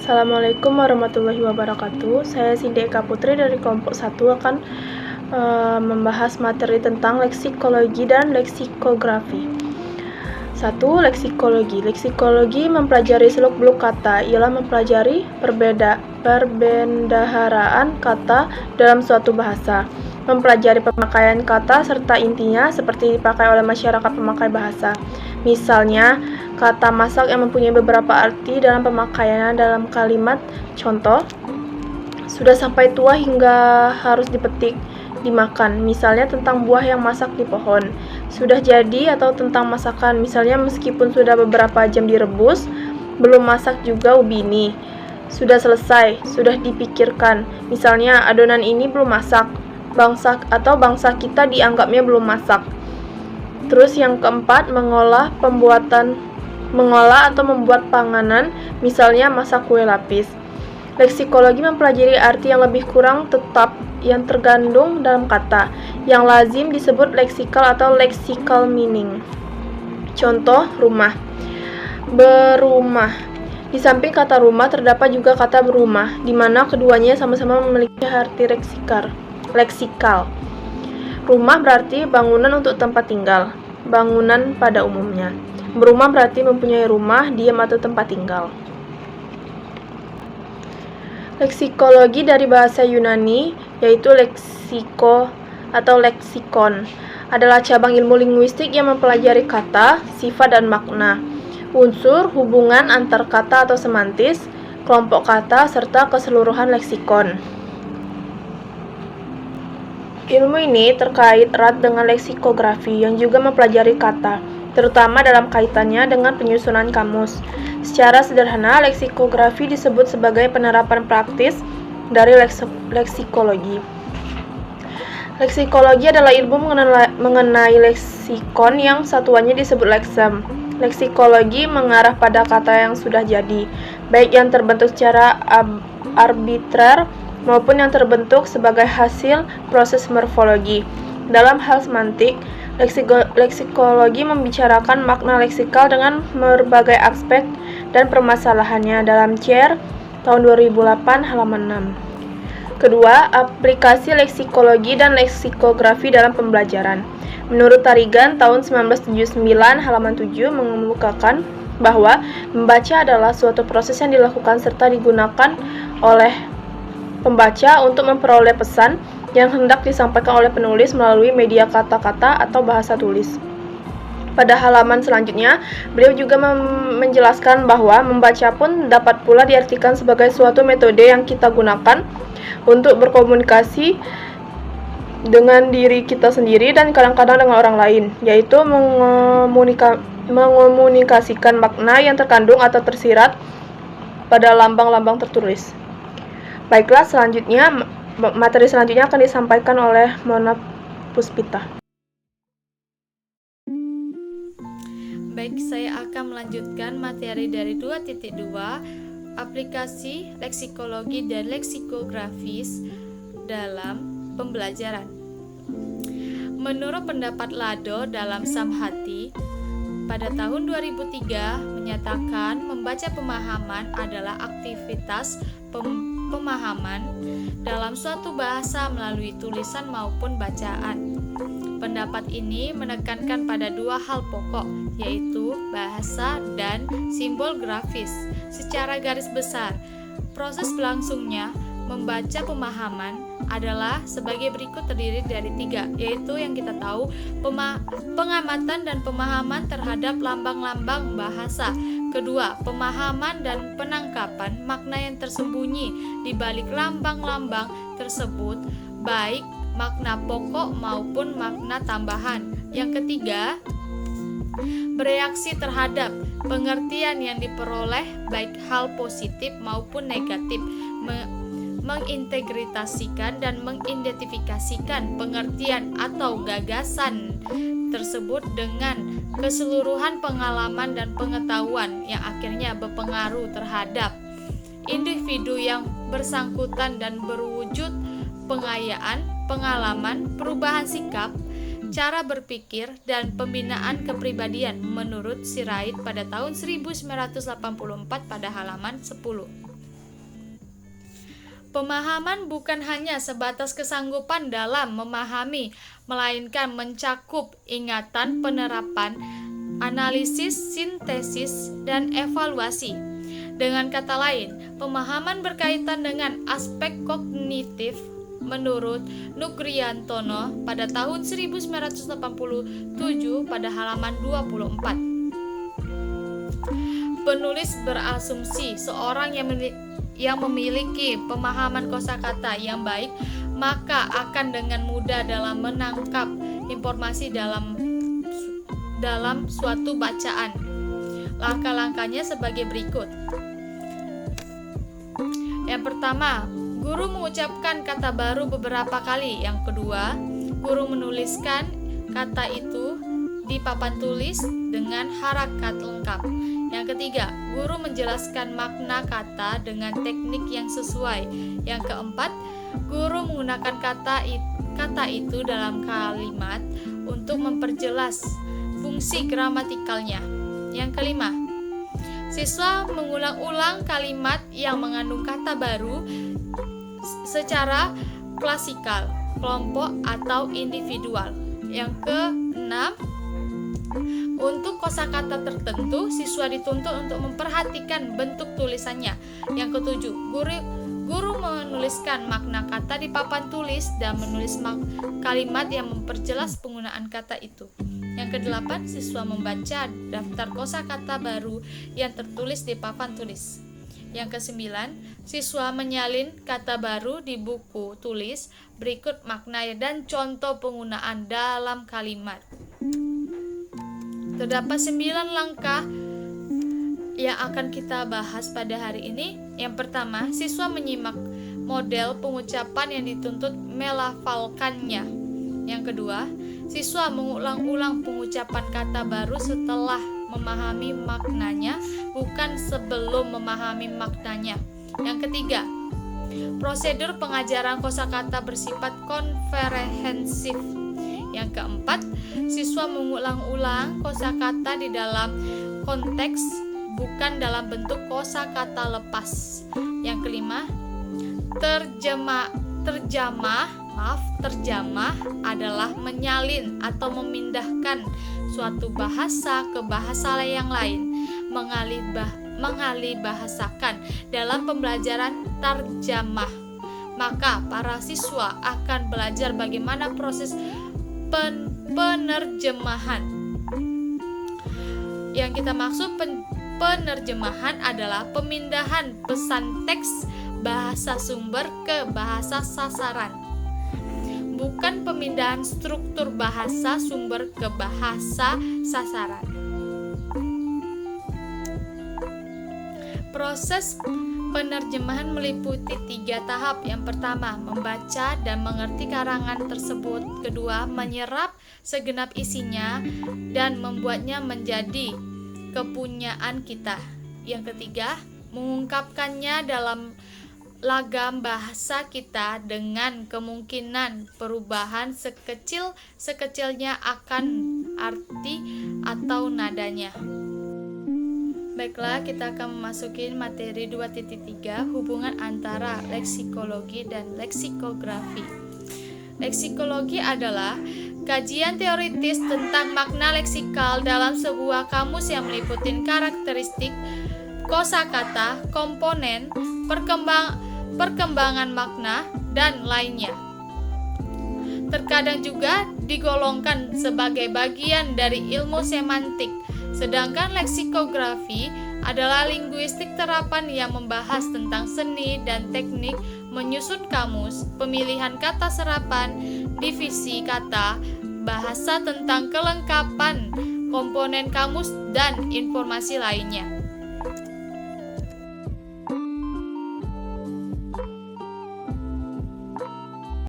Assalamualaikum warahmatullahi wabarakatuh. Saya Cindy Eka Putri dari kelompok 1 akan membahas materi tentang leksikologi dan leksikografi. 1. Leksikologi. Leksikologi mempelajari seluk-beluk kata, ialah mempelajari perbendaharaan kata dalam suatu bahasa, mempelajari pemakaian kata serta intinya seperti dipakai oleh masyarakat pemakai bahasa. Misalnya, kata masak yang mempunyai beberapa arti dalam pemakaiannya dalam kalimat. Contoh, sudah sampai tua hingga harus dipetik, dimakan. Misalnya tentang buah yang masak di pohon. Sudah jadi atau tentang masakan. Misalnya meskipun sudah beberapa jam direbus, belum masak juga ubi ini. Sudah selesai, sudah dipikirkan. Misalnya adonan ini belum masak. Bangsa kita dianggapnya belum masak. Terus yang keempat, mengolah atau membuat panganan, misalnya masak kue lapis. Leksikologi mempelajari arti yang lebih kurang tetap yang terkandung dalam kata, yang lazim disebut leksikal atau lexical meaning. Contoh, rumah. Berumah. Di samping kata rumah terdapat juga kata berumah, di mana keduanya sama-sama memiliki arti leksikal. Rumah berarti bangunan untuk tempat tinggal, bangunan pada umumnya. Berumah berarti mempunyai rumah, diam atau tempat tinggal. Leksikologi dari bahasa Yunani, yaitu leksiko atau leksikon, adalah cabang ilmu linguistik yang mempelajari kata, sifat dan makna, unsur, hubungan antar kata atau semantis, kelompok kata, serta keseluruhan leksikon. Ilmu ini terkait erat dengan leksikografi yang juga mempelajari kata, terutama dalam kaitannya dengan penyusunan kamus. Secara sederhana, leksikografi disebut sebagai penerapan praktis dari leksikologi. Leksikologi adalah ilmu mengenai leksikon yang satuannya disebut leksem. Leksikologi mengarah pada kata yang sudah jadi, baik yang terbentuk secara arbitrer maupun yang terbentuk sebagai hasil proses morfologi. Dalam hal semantik, leksikologi membicarakan makna leksikal dengan berbagai aspek dan permasalahannya dalam CR tahun 2008 halaman 6. Kedua, aplikasi leksikologi dan leksikografi dalam pembelajaran. Menurut Tarigan tahun 1979 halaman 7 mengemukakan bahwa membaca adalah suatu proses yang dilakukan serta digunakan oleh pembaca untuk memperoleh pesan yang hendak disampaikan oleh penulis melalui media kata-kata atau bahasa tulis. Pada halaman selanjutnya, beliau juga menjelaskan bahwa membaca pun dapat pula diartikan sebagai suatu metode yang kita gunakan untuk berkomunikasi dengan diri kita sendiri dan kadang-kadang dengan orang lain, yaitu mengomunikasikan makna yang terkandung atau tersirat pada lambang-lambang tertulis. Baiklah, materi selanjutnya akan disampaikan oleh Mona Puspita. Baik, saya akan melanjutkan materi dari 2.2, aplikasi leksikologi dan leksikografis dalam pembelajaran. Menurut pendapat Lado dalam Samhati, pada tahun 2003 menyatakan membaca pemahaman adalah aktivitas pemahaman dalam suatu bahasa melalui tulisan maupun bacaan. Pendapat ini menekankan pada dua hal pokok, yaitu bahasa dan simbol grafis. Secara garis besar, proses berlangsungnya membaca pemahaman adalah sebagai berikut, terdiri dari 3, yaitu yang kita tahu pengamatan dan pemahaman terhadap lambang-lambang bahasa. Kedua, pemahaman dan penangkapan makna yang tersembunyi di balik lambang-lambang tersebut, baik makna pokok maupun makna tambahan. Yang ketiga, bereaksi terhadap pengertian yang diperoleh, baik hal positif maupun negatif, mengintegritasikan dan mengidentifikasikan pengertian atau gagasan tersebut dengan keseluruhan pengalaman dan pengetahuan yang akhirnya berpengaruh terhadap individu yang bersangkutan dan berwujud pengayaan, pengalaman, perubahan sikap, cara berpikir, dan pembinaan kepribadian menurut Sirait pada tahun 1984 pada halaman 10. Pemahaman bukan hanya sebatas kesanggupan dalam memahami, melainkan mencakup ingatan, penerapan, analisis, sintesis, dan evaluasi. Dengan kata lain, pemahaman berkaitan dengan aspek kognitif menurut Nugriantono pada tahun 1987 pada halaman 24. Penulis berasumsi seorang yang memiliki pemahaman kosakata yang baik maka akan dengan mudah dalam menangkap informasi dalam suatu bacaan. Langkah-langkahnya sebagai berikut. Yang pertama, guru mengucapkan kata baru beberapa kali. Yang kedua, guru menuliskan kata itu di papan tulis dengan harakat lengkap. Yang ketiga, guru menjelaskan makna kata dengan teknik yang sesuai. Yang keempat, guru menggunakan kata itu dalam kalimat untuk memperjelas fungsi gramatikalnya. Yang kelima, siswa mengulang-ulang kalimat yang mengandung kata baru secara klasikal, kelompok atau individual. Yang keenam, untuk kosakata tertentu, siswa dituntut untuk memperhatikan bentuk tulisannya. Yang ketujuh, guru menuliskan makna kata di papan tulis dan menulis kalimat yang memperjelas penggunaan kata itu. Yang kedelapan, siswa membaca daftar kosakata baru yang tertulis di papan tulis. Yang kesembilan, siswa menyalin kata baru di buku tulis berikut makna dan contoh penggunaan dalam kalimat. Terdapat 9 langkah yang akan kita bahas pada hari ini. Yang pertama, siswa menyimak model pengucapan yang dituntut melafalkannya. Yang kedua, siswa mengulang-ulang pengucapan kata baru setelah memahami maknanya, bukan sebelum memahami maknanya. Yang ketiga, prosedur pengajaran kosakata bersifat komprehensif. Yang keempat, siswa mengulang-ulang kosakata di dalam konteks, bukan dalam bentuk kosakata lepas. Yang kelima, terjamah adalah menyalin atau memindahkan suatu bahasa ke bahasa yang lain, mengalih bahasakan. Dalam pembelajaran terjamah, maka para siswa akan belajar bagaimana proses penerjemahan. Yang kita maksud penerjemahan adalah pemindahan pesan teks bahasa sumber ke bahasa sasaran, bukan pemindahan struktur bahasa sumber ke bahasa sasaran. Proses penerjemahan meliputi 3 tahap. Yang pertama, membaca dan mengerti karangan tersebut. Kedua, menyerap segenap isinya dan membuatnya menjadi kepunyaan kita. Yang ketiga, mengungkapkannya dalam lagam bahasa kita dengan kemungkinan perubahan sekecil-sekecilnya akan arti atau nadanya. Baiklah, kita akan memasuki materi 2.3, hubungan antara leksikologi dan leksikografi. Leksikologi adalah kajian teoritis tentang makna leksikal dalam sebuah kamus yang meliputi karakteristik kosakata, komponen, perkembangan makna, dan lainnya. Terkadang juga digolongkan sebagai bagian dari ilmu semantik. Sedangkan leksikografi adalah linguistik terapan yang membahas tentang seni dan teknik menyusun kamus, pemilihan kata serapan, divisi kata, bahasa tentang kelengkapan komponen kamus, dan informasi lainnya.